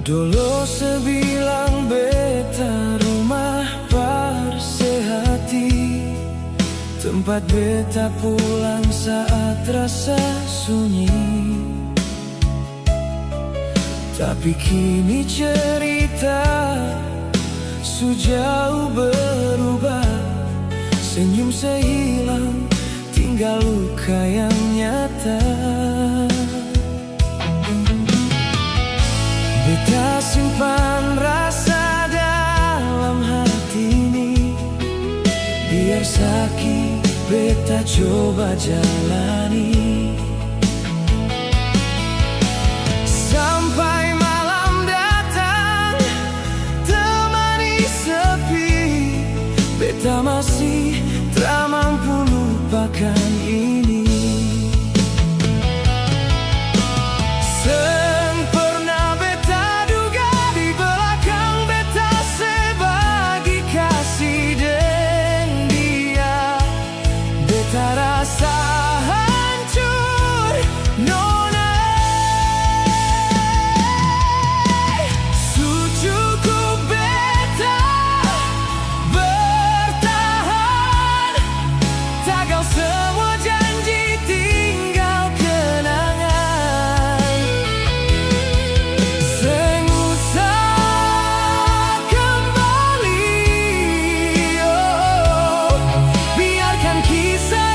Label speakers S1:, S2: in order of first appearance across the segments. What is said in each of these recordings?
S1: Dulu sebilang beta rumah bersehati, tempat beta pulang saat rasa sunyi. Tapi kini cerita sejauh berubah, senyum sehilang, tinggal luka yang nyata. Beta simpan rasa dalam hati ini, biar sakit beta coba jalani. Sampai malam datang, temani sepi, beta masih tak mampu lupakan ini. Rasa hancur, nona. Cukup beta bertahan, tagal semua janji, tinggal kenangan. Seng usah kembali, oh, biarkan kisah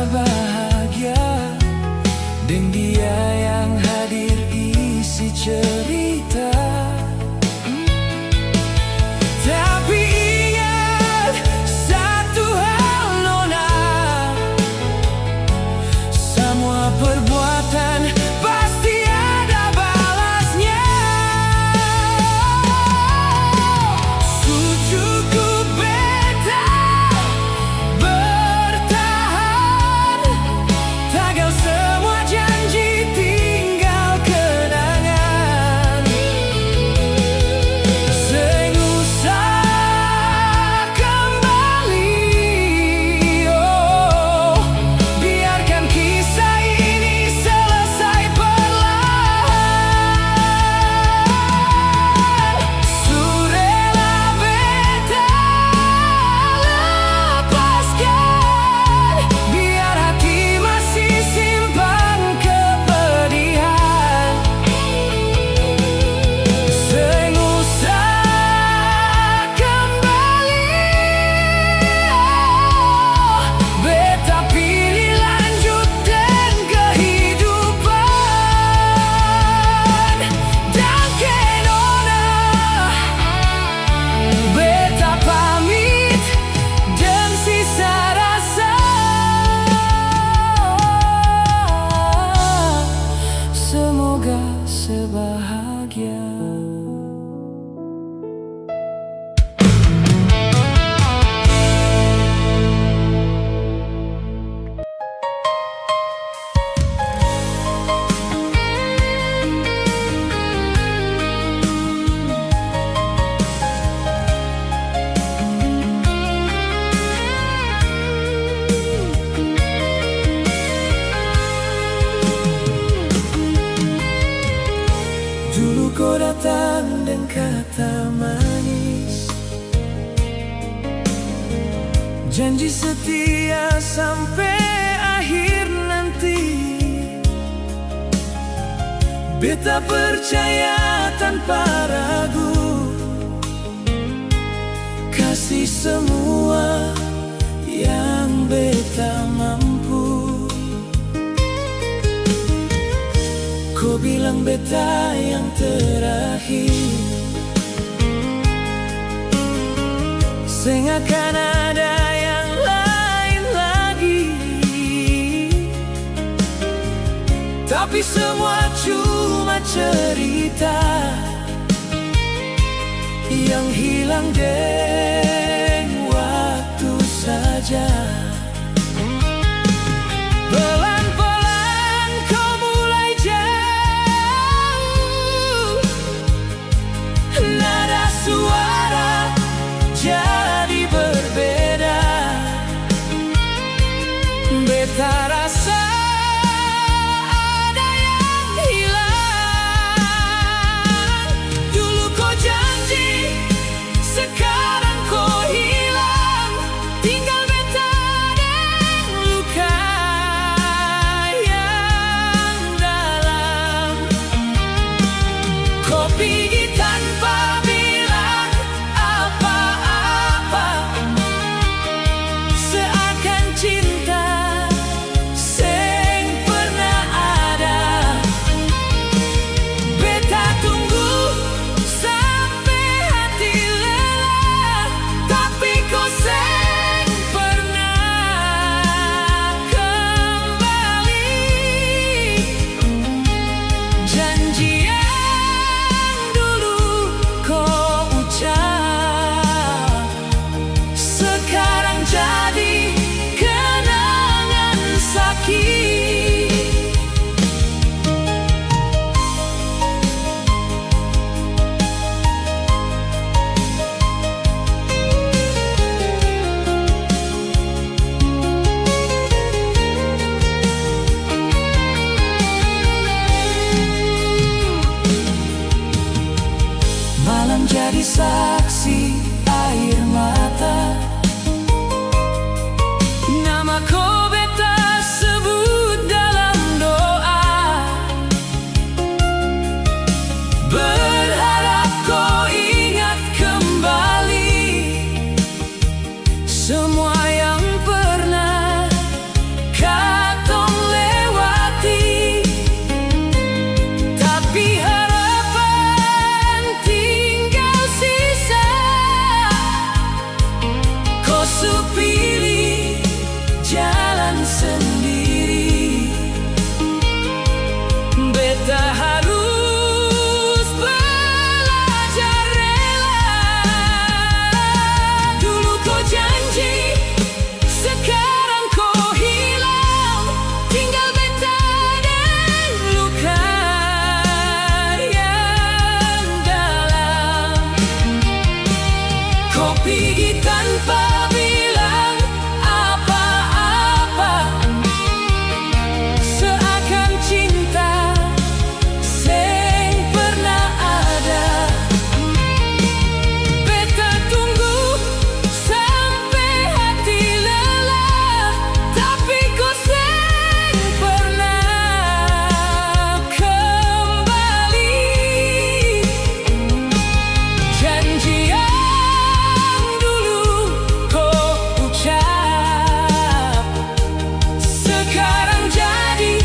S1: bahagia dengan dia yang hadir isi cerita. Tapi ingat satu hal, nona, semua perbuatan pasti ada balasnya. Cukup beta bertahan, tagal semua janji, tinggal kenangan. Seng usah kembali, oh, biarkan kisah ini selesai perlahan. Surela beta lepaskan, biar hati masih simpan kepedihan. Seng usah kembali, oh, beta pilih lanjut dan kehidupan. Dan kenona, beta pamit dan sisa rasa. Semoga sebahagia. Dulu kau datang dan kata manis, janji setia sampai akhir nanti. Beta percaya tanpa ragu, kasih semua yang beta mampu. Kau bilang beta yang terakhir, seng akan ada yang lain. tapi semua cuma cerita yang hilang dengan waktu saja. Pelan-pelan kau mulai jauh, nada suara jadi berbeda. Beta rasa ada yang hilang. Dulu kau janji, sekarang kau hilang. Tinggal beta dan luka yang dalam. Kau pergi tanpa bilang apa-apa, seakan cinta seng pernah ada. Beta tunggu sampai hati lelah, tapi kau seng pernah kembali. Janji yang dulu kau ucap, sekarang jadi kenangan sakit. Malam jadi saksi air mata, nama kau beta sebut dalam doa. Berharap kau ingat kembali semua yang pernah katong lewati. Tapi harapan tinggal sisa, kau supili jalan sendiri. Beta harus belajar rela. Dulu kau janji, sekarang kau hilang. Tinggal beta dan luka yang dalam. Kau pergi tanpa bilang apa-apa, seakan cinta seng pernah ada. Beta tunggu sampai hati lelah, tapi kau seng pernah kembali. Janji yang dulu kau ucap, sekarang jadi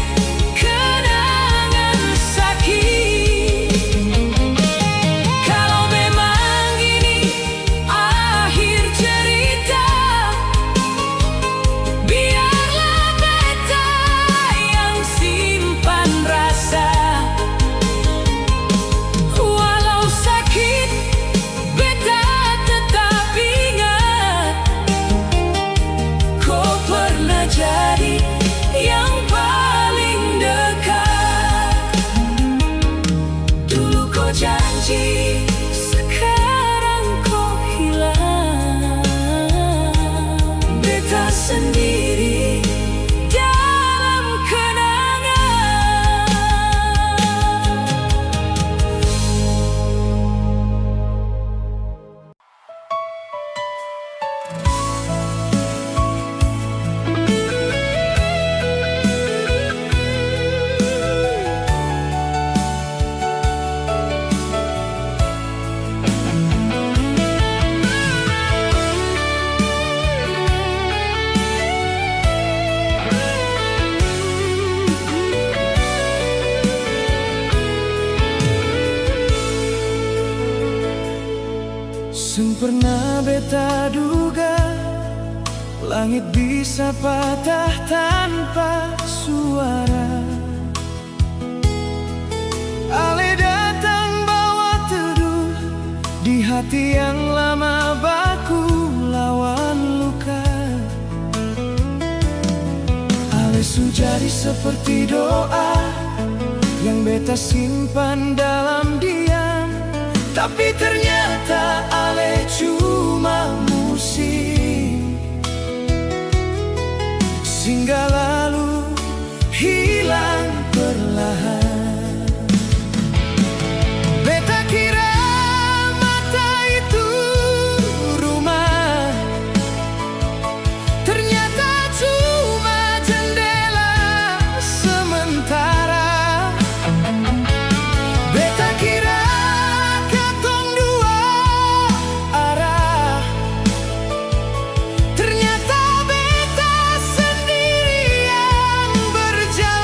S1: kenangan sakit. Kalau memang ini akhir cerita, biarlah beta yang simpan rasa. Walau sakit, beta tetap ingat kau pernah jadi yang paling dekat. Dulu kau janji, sekarang kau hilang. Beta sendiri dalam kenangan. Sung pernah beta duga, langit bisa patah tanpa suara. hati yang lama baku lawan luka. Ale sujari seperti doa yang beta simpan dalam diam, tapi ternyata ale cuma musim singgah lalu hilang perlahan. Beta kira mata itu rumah, ternyata cuma jendela sementara. Beta kira katong dua arah, ternyata beta sendiri yang berjalan.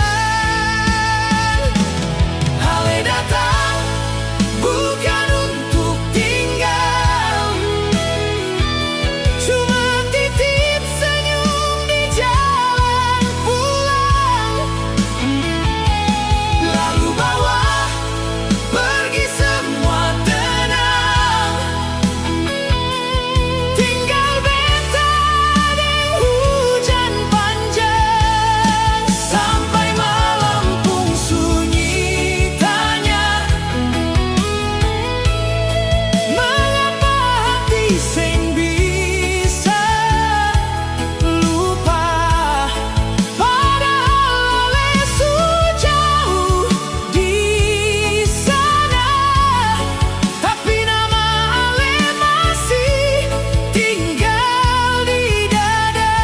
S1: Ale datang bukan untuk tinggal, cuma titip senyum di jalan pulang, lalu bawa pergi semua tenang. Tinggal beta dan hujan panjang, sampai malam pun sunyi tanya, mengapa hati sing bisa lupa, padahal ale sejauh di sana, tapi nama ale masih tinggal di dada.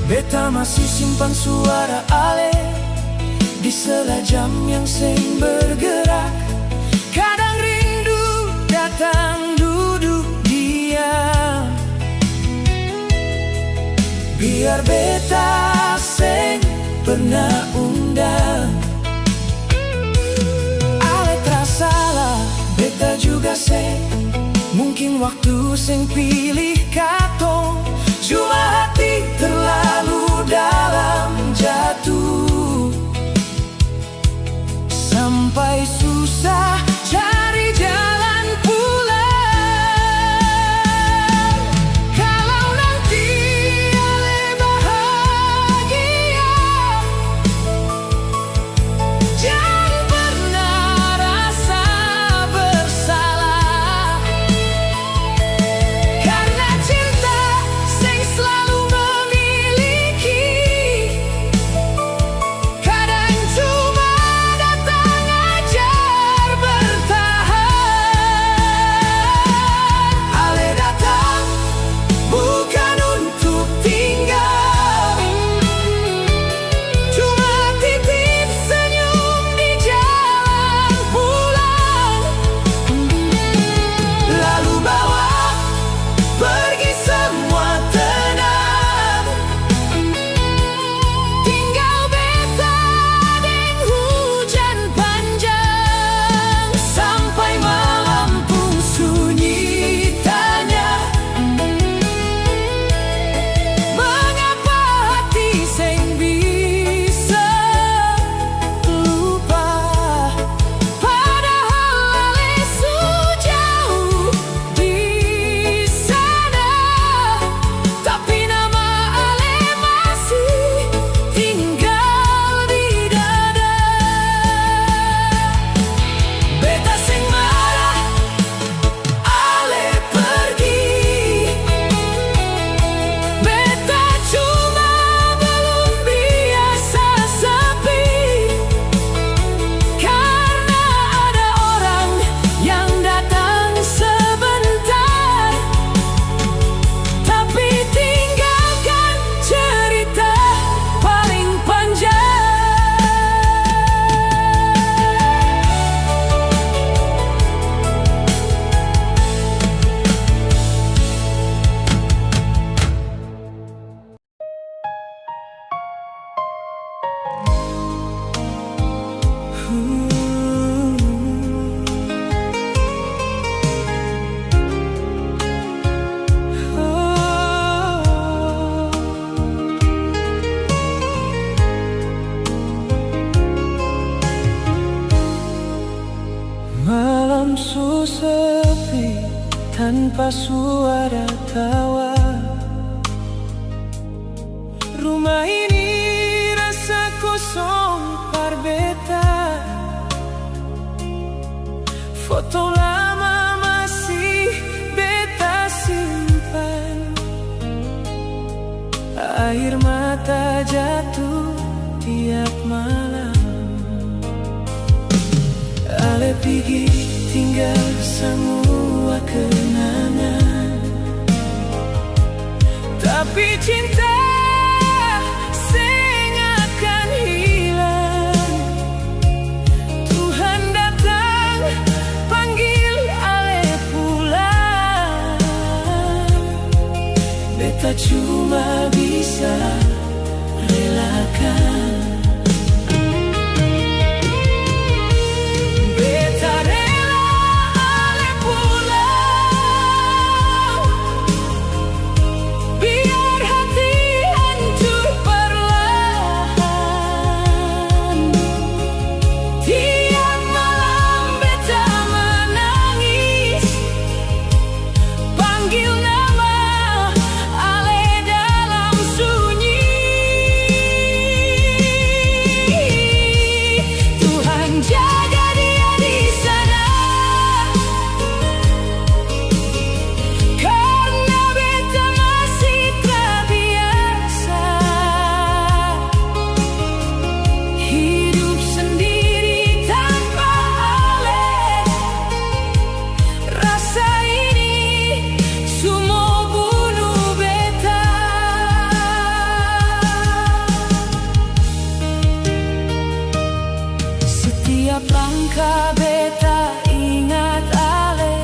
S1: Beta masih simpan suara ale di sela jam yang seng bergerak. Kadang rindu datang duduk diam, biar beta seng pernah undang. Ale tersalah, beta juga seng, mungkin waktu seng pilih katong, cuma hati terlalu dalam jatuh, sampai susah cari jalan pulang. Kalau nanti ale bahagia, jangan pernah rasa bersalah, karena cinta sing selalu memiliki, kadang cuma datang aja sepi tanpa suara tawa. Rumah ini rasa kosong par beta. Foto lama masih beta simpan. Air mata jatuh tiap malam. Ale pergi tinggal semua kenangan, tapi cinta sing akan hilang. Tuhan datang panggil ale pulang. Beta cuma bisa relakan. Langkah beta ingat ale,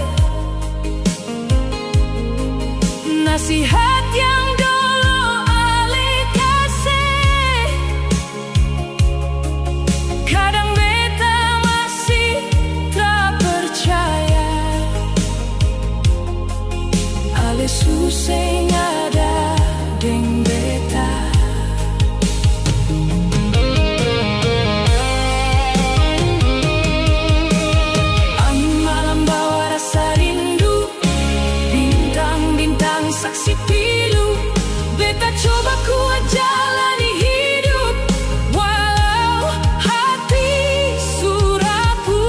S1: nasihat yang dulu ale kasih. Kadang beta masih tak percaya, ale susah ada deng beta. Saksi pilu, beta coba kuat jalani hidup walau hati surapu.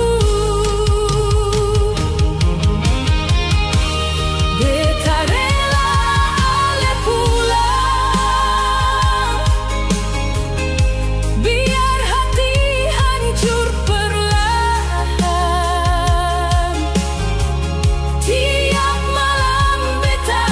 S1: Beta rela ale pulang, biar hati hancur perlahan. Tiap malam beta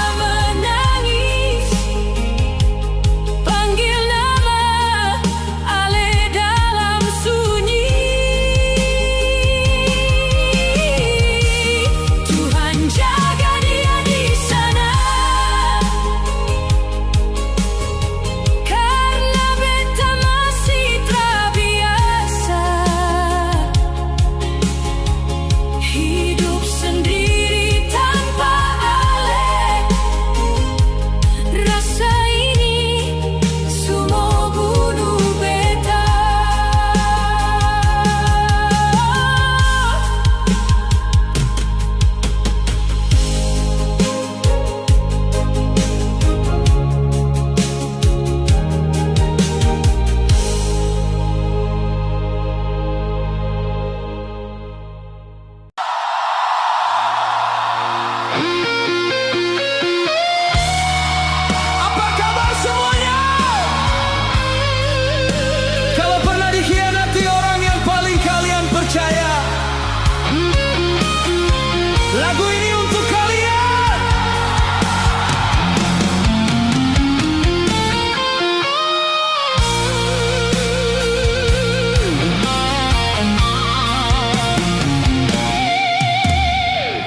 S1: lagu ini untuk kalian.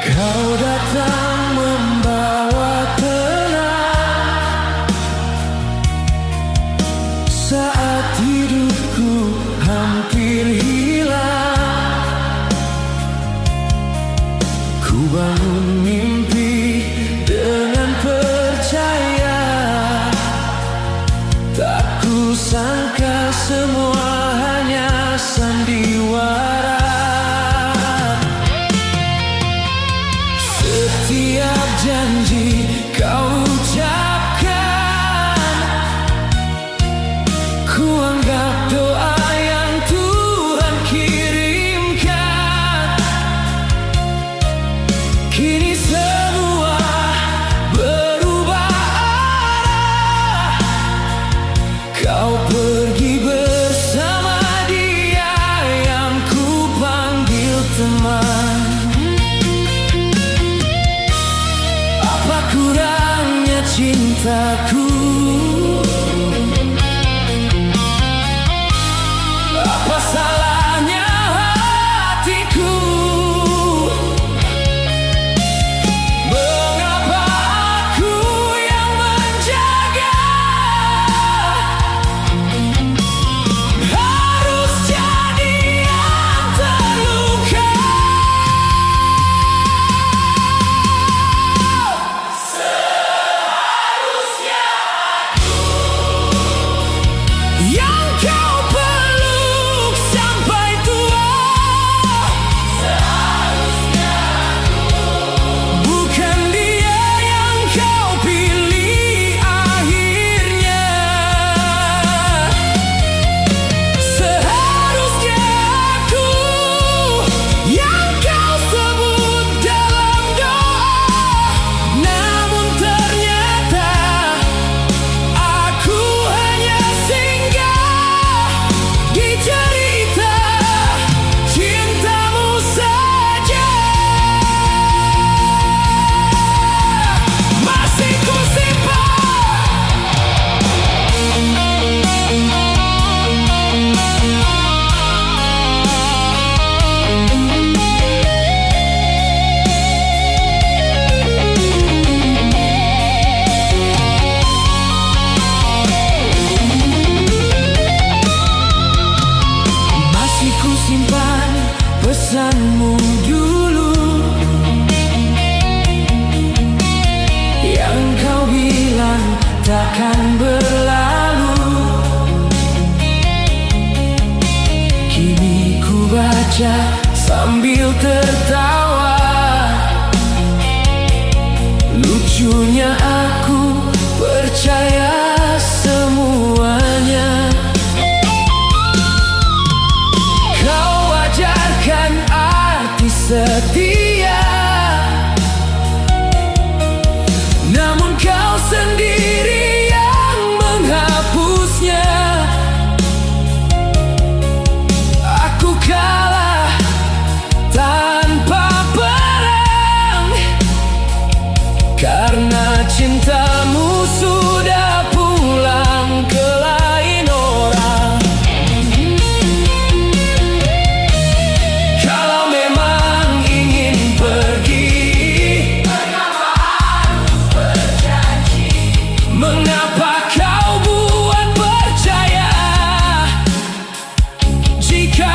S1: Kau datang membawa tenang saat hidupku hampir hilang. Ku bangun mimpi dengan percaya, tak kusangka semua hanya sandiwara. Setiap janji kau ucapkan, ku anggap doa yang Tuhan kirimkan. Kini semua berubah arah, kau pergi bersama dia yang ku panggil teman. Apa kurangnya cintaku? Apa salahnya hatiku? Mengapa aku yang menjaga harus jadi yang terluka? Yang kau peluk sampai tua, bukan dia yang kau pilih akhirnya. Seharusnya aku yang kau sebut dalam doa, namun ternyata aku hanya singgah di cerita cintamu saja. Masih ku simpan pesanmu dulu yang kau bilang takkan berlalu. Kini ku baca sambil tertawa, lucunya aku percaya semuanya. Kau ajarkan arti setia, namun kau sendiri yang menghapusnya. Aku kalah tanpa perang, karena cintamu sudah pulang ke lain orang. Kalau memang ingin pergi, mengapa harus berjanji? Mengapa kau buat percaya jika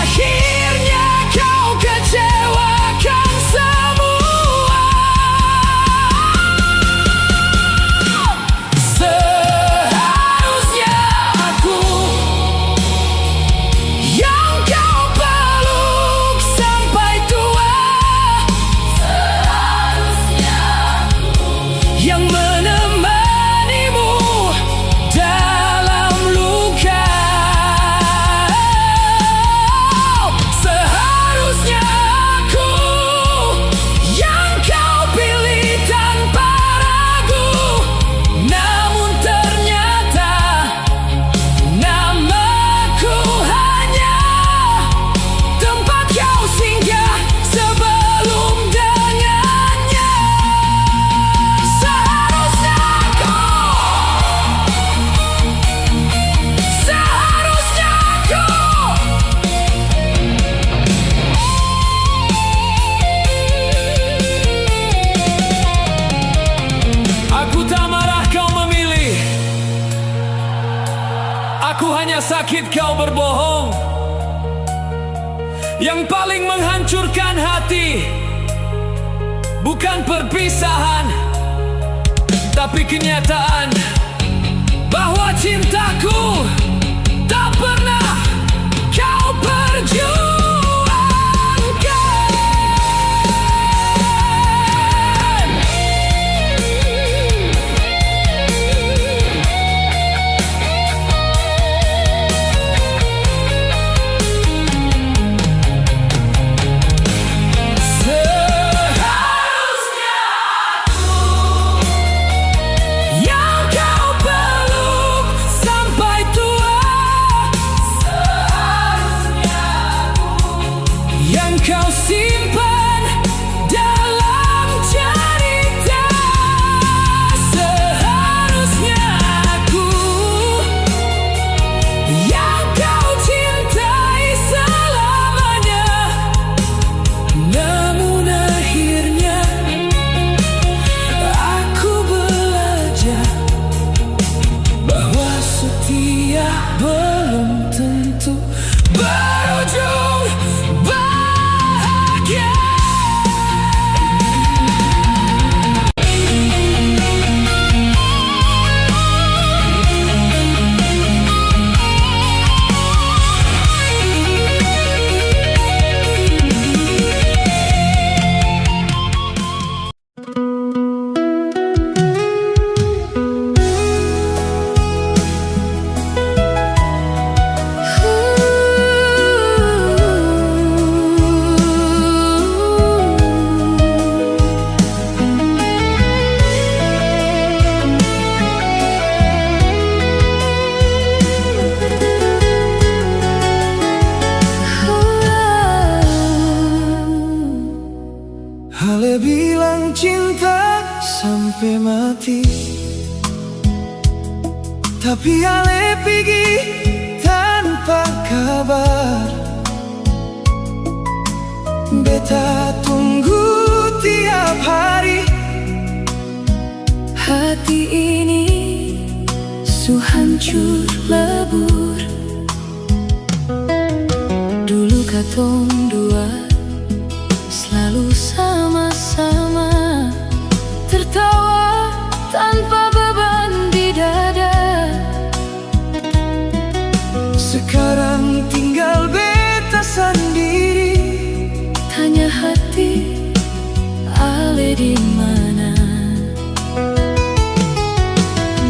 S1: akhirnya kau kecewakan semua? Seharusnya aku yang kau peluk sampai tua, seharusnya aku yang menemanimu dalam luka. Seharusnya aku yang kau pilih tanpa ragu, namun ternyata namaku hanya tempat kau singgah sebelum dengannya. Seharusnya aku, seharusnya aku. Aku tak marah kau memilih, aku hanya sakit kau berbohong. Yang paling menghancurkan hati bukan perpisahan, tapi kenyataan bahwa cintaku tak pernah kau perjuangkan. Ale bilang cinta sampai mati, tapi Ale pergi tanpa kabar. Beta tunggu tiap hari.
S2: Hati ini su hancur lebur. Dulu katong dua selalu sama-sama, tertawa tanpa beban di dada.
S1: Sekarang tinggal beta sendiri.
S2: Tanya hati, Ale di mana?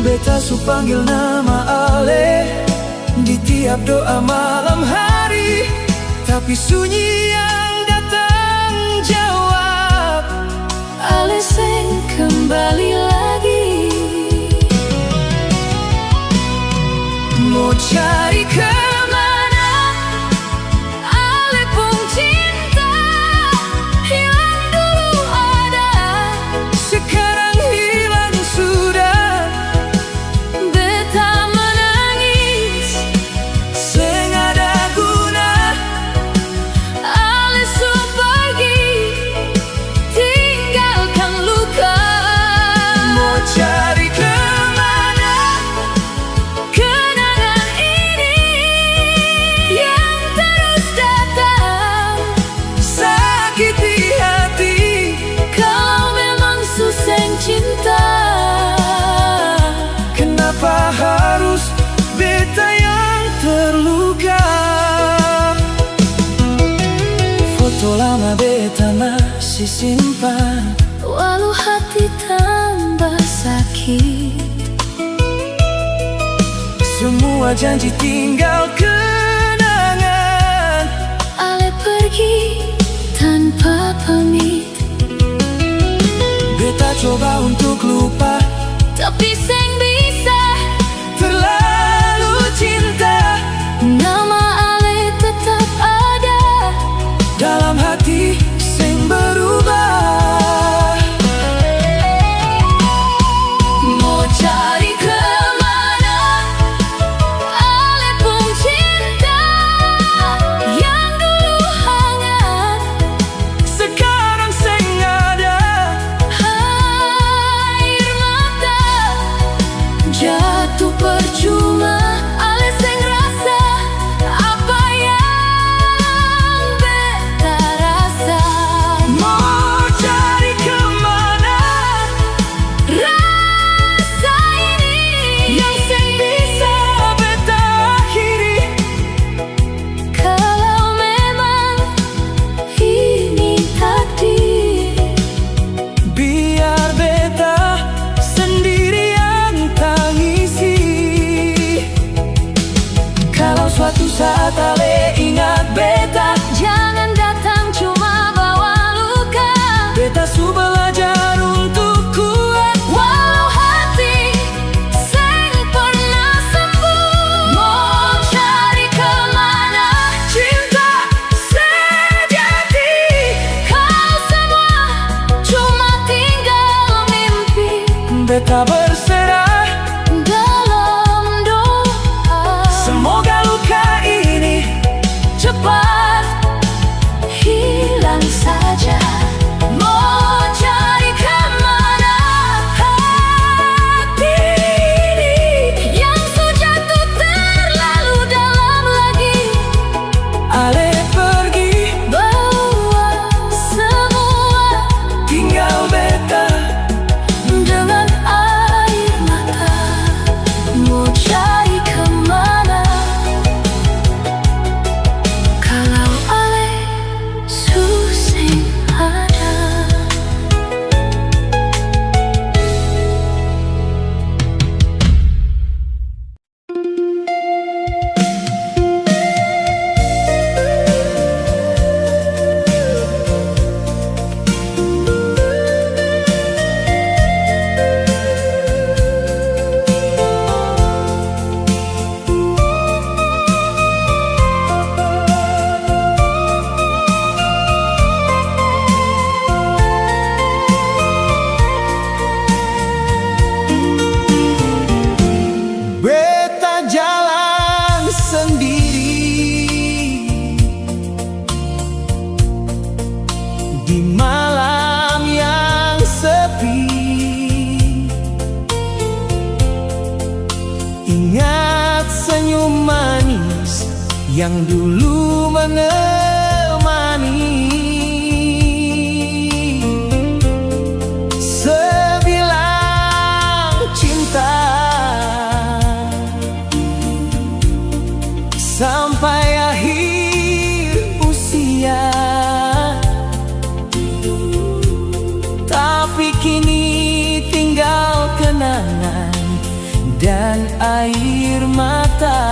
S1: Beta su panggil nama Ale di tiap doa malam hari, tapi sunyi yang datang jawab,
S2: Ale seng kembali lagi.
S1: mau cari kemana?
S2: Ale pun cinta hilang dulu ada,
S1: Sekarang hilang sudah.
S2: beta menangis
S1: Seng ada guna.
S2: Ale su pergi tinggalkan luka.
S1: Mau cari kemana?
S2: Kenangan ini yang terus datang,
S1: Sakiti hati.
S2: kalau memang susah cinta.
S1: Kenapa harus beta yang terluka? Foto lama beta masih simpan,
S2: Walau hati tambah sakit,
S1: semua janji tinggal kenangan.
S2: Ale pergi tanpa pamit,
S1: Beta coba untuk lupa,
S2: tapi seng bisa.
S1: terlalu cinta.
S2: Nama Ale tetap ada,
S1: Dalam hati seng berubah.
S2: mau cari kemana? Ale pun cinta yang dulu hangat,
S1: Sekarang seng ada.
S2: air mata jatuh percuma. Ale seng rasa apa yang beta rasa.
S1: Mau cari kemana?
S2: Rasa ini
S1: Yang seng bisa beta akhiri.
S2: kalau memang ini takdir,
S1: Biar beta sendirian tangisi. Kalau suatu saat Ale ingat beta,
S2: jangan datang cuma bawa luka.
S1: beta su belajar untuk kuat.
S2: Walau hati seng pernah sembuh, mau cari kemana?
S1: Cinta sejati.
S2: Kalau semua cuma tinggal mimpi,
S1: Beta berserah.
S2: dalam doa
S1: Semoga luka ini
S2: cepat hilang saja. Mau cari kemana? Hati ini yang sudah jatuh terlalu dalam lagi,
S1: Ale pergi,
S2: bawa semua
S1: tinggal beta.
S2: dengan
S1: yang dulu menemani. Sebilang cinta sampai akhir usia, tapi kini tinggal kenangan dan air mata.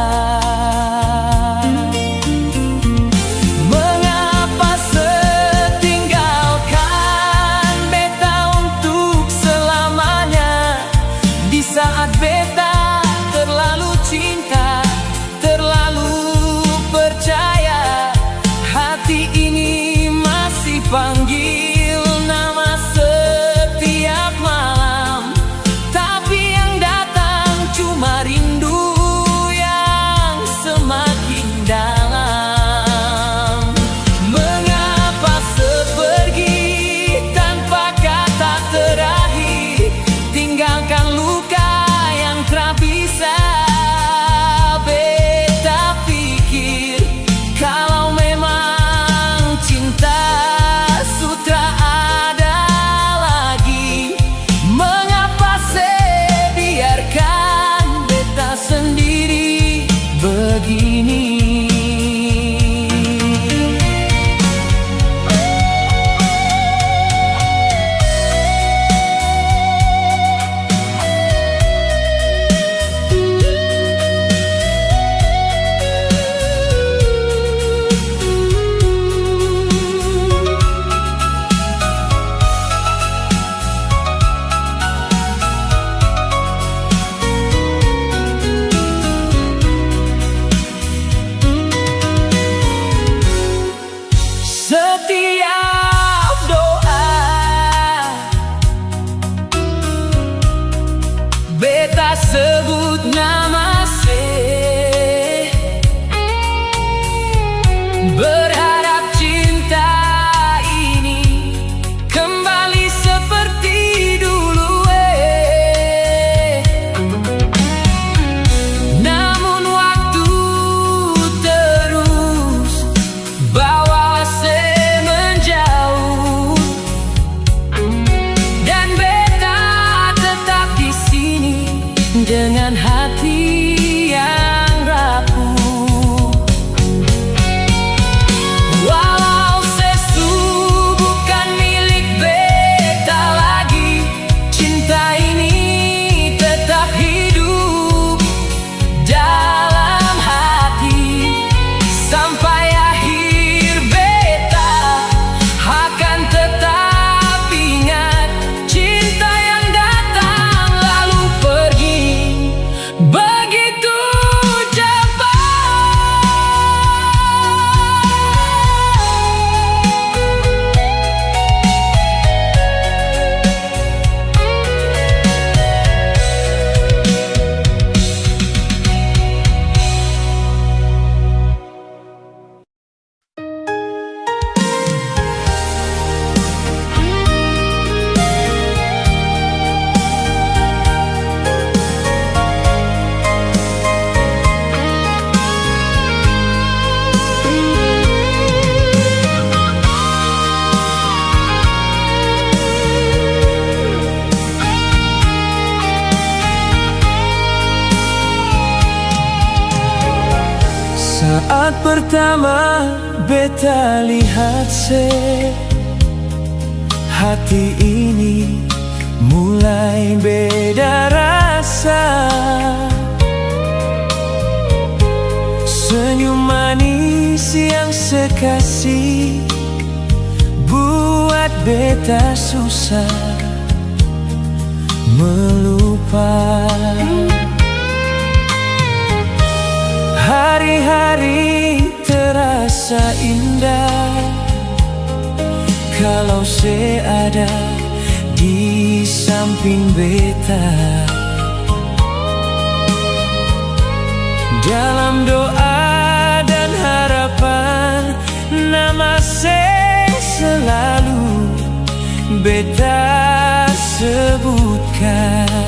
S1: Mengapa setinggalkan beta untuk selamanya, di saat beta terlalu cinta, terlalu percaya. Hati ini masih panggil nama setiap malam, tapi yang datang cuma rindu yang semakin dalam. Mengapa sepergi tanpa kata terakhir, tinggalkan luka yang tak bisa beta pikir. Kalau memang cinta sudah ada lagi, mengapa saya biarkan beta sendiri begini? Setiap doa beta sebut nama se, berharap cinta ini kembali seperti dulu. Namun waktu terus bawa saya menjauh, dan beta tetap di sini dengan hati yang rapuh. Walau sesu bukan milik beta lagi, cinta ini tetap hidup dalam hati. Sampai akhir beta akan tetap ingat cinta yang datang lalu pergi begitu cepat. Saat pertama beta lihat hati ini mulai beda rasa. Senyum manis yang sekasih buat beta susah melupa. Hari-hari terasa indah kalau saya ada di samping beta. Dalam doa dan harapan nama saya selalu beta sebutkan.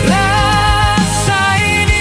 S1: Rasa ini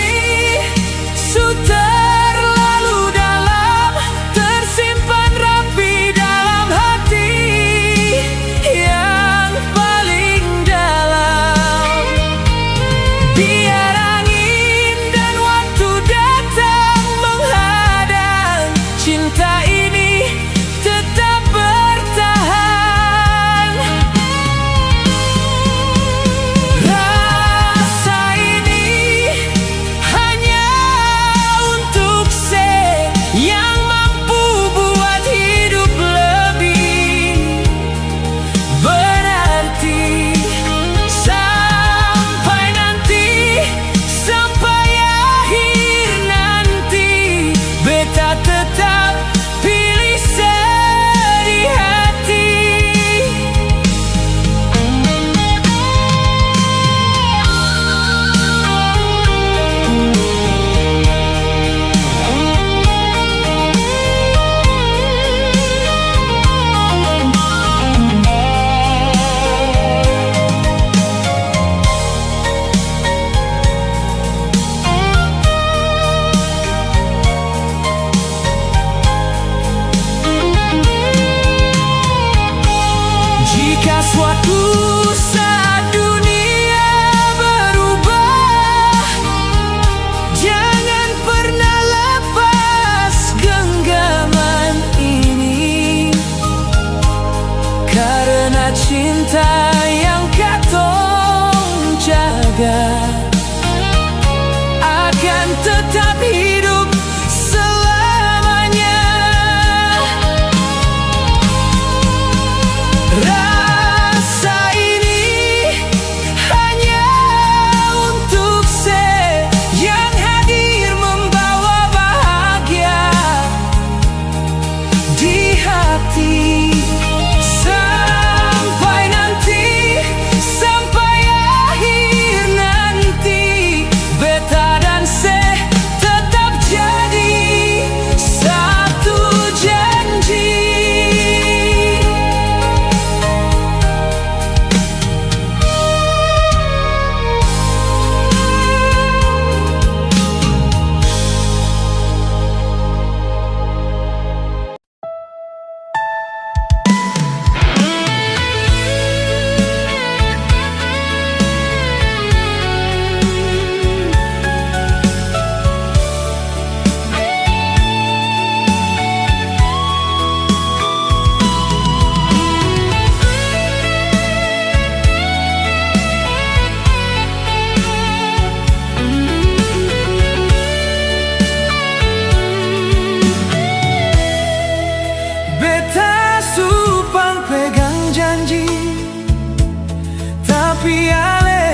S1: cinta yang katong jaga akan tetap hidup selamanya. Rasa ini hanya untuk saya yang hadir membawa bahagia di hati. Sampai nanti, sampai akhir nanti, beta dan saya tetap jadi satu janji. Beta supang pegang janji, tapi ale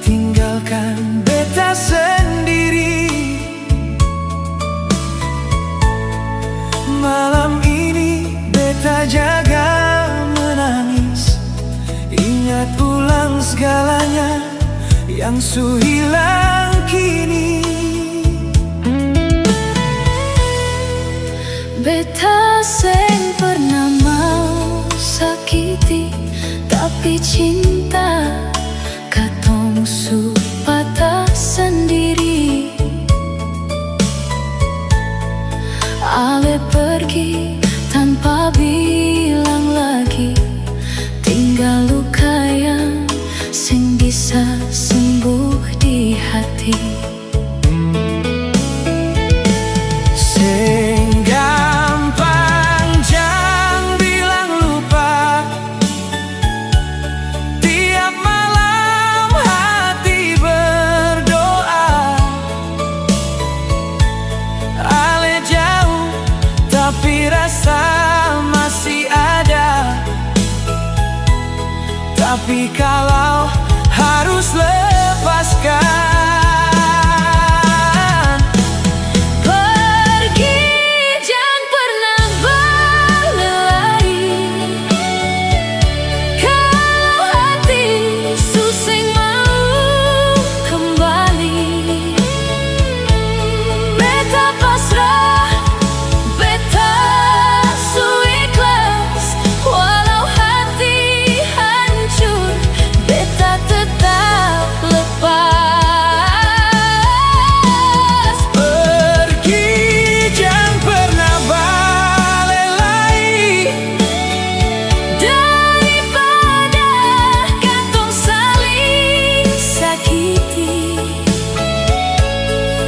S1: tinggalkan beta sendiri. Malam ini beta jaga menangis, ingat ulang segalanya yang su hilang kini.
S2: Beta seng pernah mau sakiti, tapi cinta katong su patah sendiri. Ale pergi tanpa bilang lagi, tinggal luka yang seng bisa sembuh di hati.
S1: Tapi rasa masih ada. Tapi kalau harus lepaskan,
S2: Pergi jangan pernah berlari. Kalau hati suseng mau kembali, beta pasrah, beta su ikhlas. Walau hati hancur, beta tetap lepas.
S1: pergi jangan pernah balik lagi.
S2: Daripada katong saling sakiti,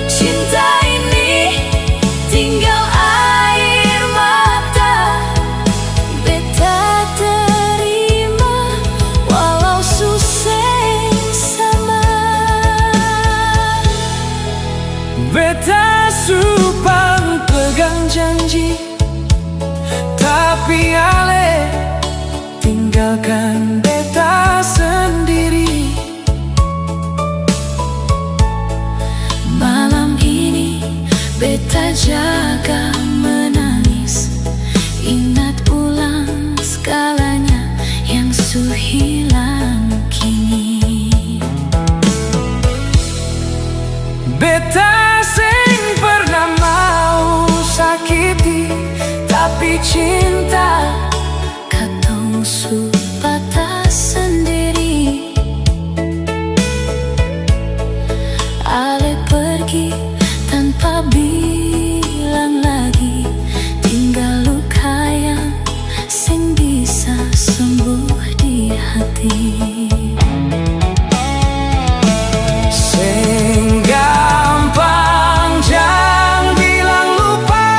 S2: cinta ini tinggal air mata. Beta terima walau susah sama.
S1: Beta supang pegang janji, tapi ale tinggalkan beta sendiri.
S2: Malam ini beta jaga menangis, ingat ulang segalanya yang su hilang kini.
S1: Beta seng pernah mau sakiti, tapi cinta
S2: Katong su patah sendiri. Ale pergi tanpa bilang lagi, tinggal luka yang seng bisa sembuh di hati.
S1: seng gampang jangan bilang lupa.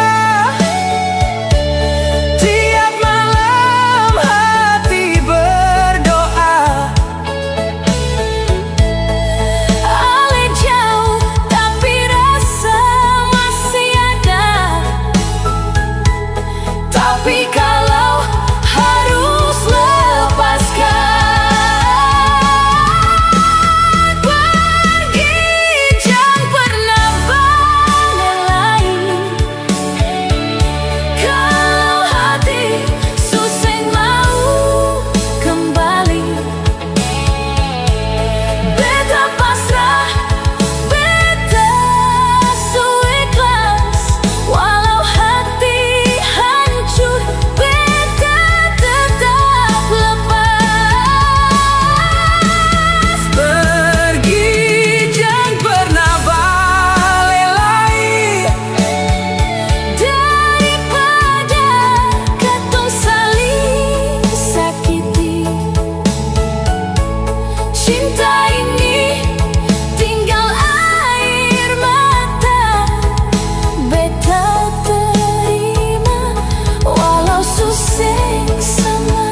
S2: Tapi kalau harus lepaskan pergi, jangan pernah balik. Kalau hati susah mau kembali, beta pasrah, beta ikhlas. Walau hati hancur, beta tetap lepas.
S1: Pergi, jangan pernah balik lagi.
S2: Daripada katong saling sakiti, cinta ini tinggal air mata. Beta terima walau susah sama.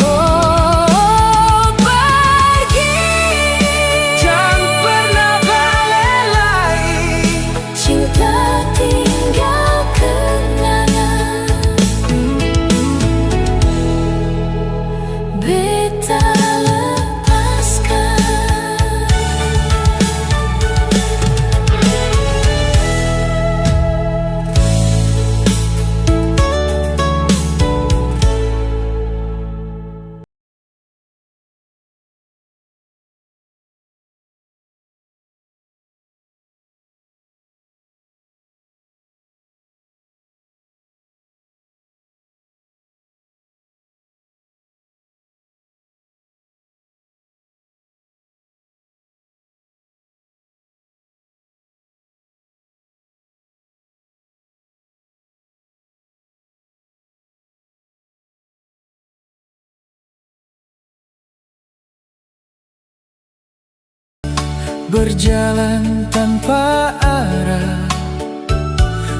S2: Oh, pergi,
S1: Jangan pernah balik lagi.
S2: cinta tinggal kenangan. Beta lepaskan.
S1: Berjalan tanpa arah,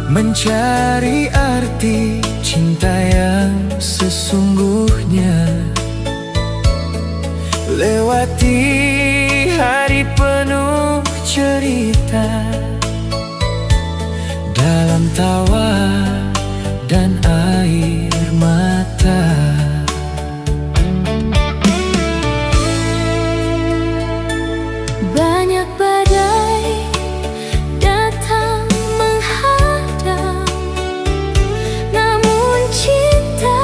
S1: mencari arti cinta yang sesungguhnya. Lewati hari penuh cerita, dalam tawa dan air mata.
S2: Banyak badai datang menghadang, namun cinta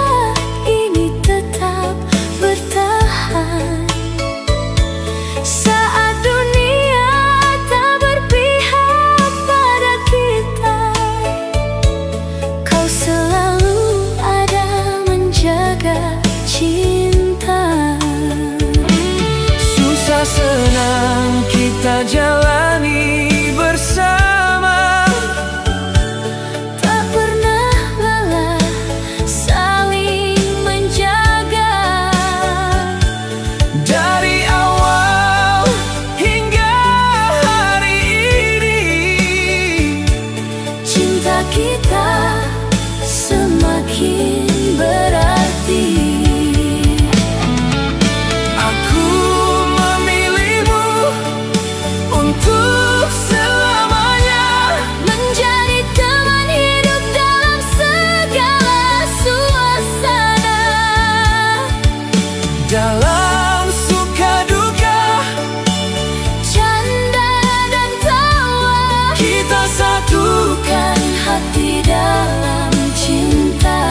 S2: ini tetap bertahan. Saat dunia tak berpihak pada kita, kau selalu ada menjaga cinta.
S1: Susah senang kita jalani bersama,
S2: Tak pernah lelah saling menjaga.
S1: dari awal hingga hari ini.
S2: Cinta kita semakin berarti.
S1: Aku memilihmu untuk selamanya,
S2: Menjadi teman hidup dalam segala suasana.
S1: dalam suka duka,
S2: Canda dan tawa,
S1: kita satukan
S2: kan hati dalam cinta.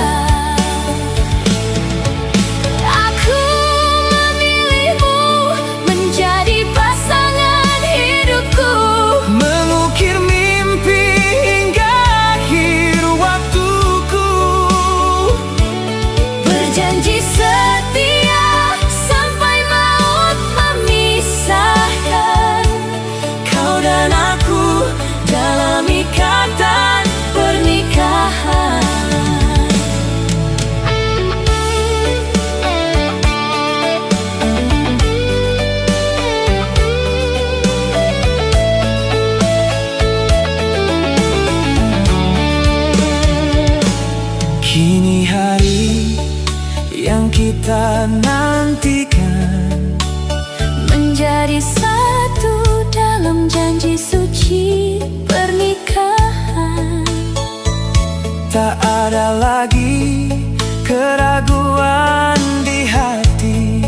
S1: tak ada lagi keraguan di hati,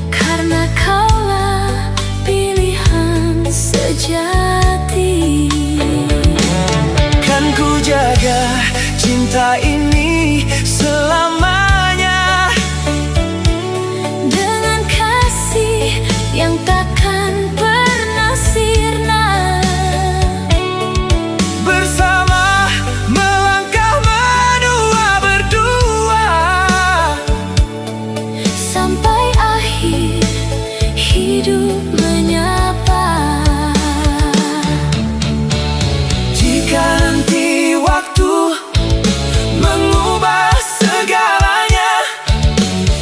S2: karena kaulah pilihan sejati.
S1: Kan ku jaga cinta ini selamanya,
S2: dengan kasih yang takkan pernah sirna.
S1: bersama melangkah menua berdua,
S2: sampai akhir hidup menyapa.
S1: jika nanti waktu mengubah segalanya,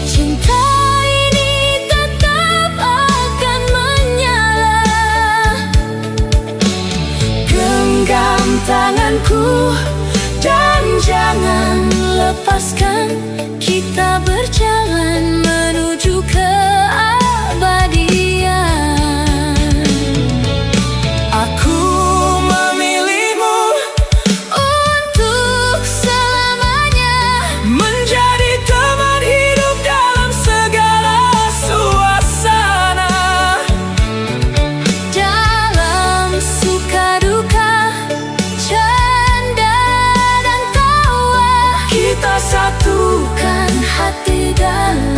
S2: Cinta ini tetap akan menyala.
S1: genggam tanganku
S2: Dan jangan lepaskan, kita berjalan menuju keabadian.
S1: aku memilihmu
S2: Untuk selamanya,
S1: menjadi teman hidup dalam segala suasana.
S2: dalam suka duka, canda dan tawa,
S1: Kita satukan
S2: kan hati dalam